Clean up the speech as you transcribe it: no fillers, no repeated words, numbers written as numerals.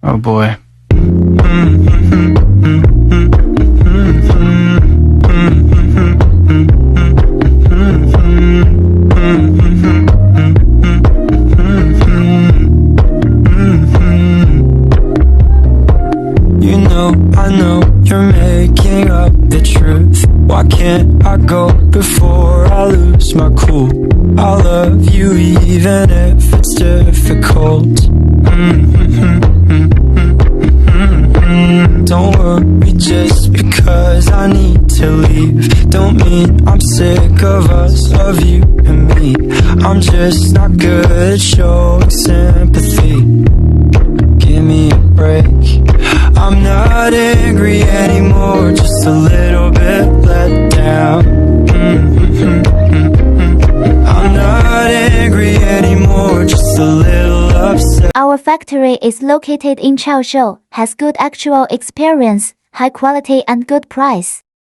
Oh boy. You know, I know you're making up the truth. Why can't I go before I lose my cool? I love you even if it's difficult. Don't worry just because I need to leave. Don't mean I'm sick of us, of you and me. I'm just not good at showing sympathy. Give me a break. I'm not angry anymore, just a little bit let down. I'm not angry anymore, just a little upset. Our factory is located in Chaozhou, has good actual experience, high quality and good price.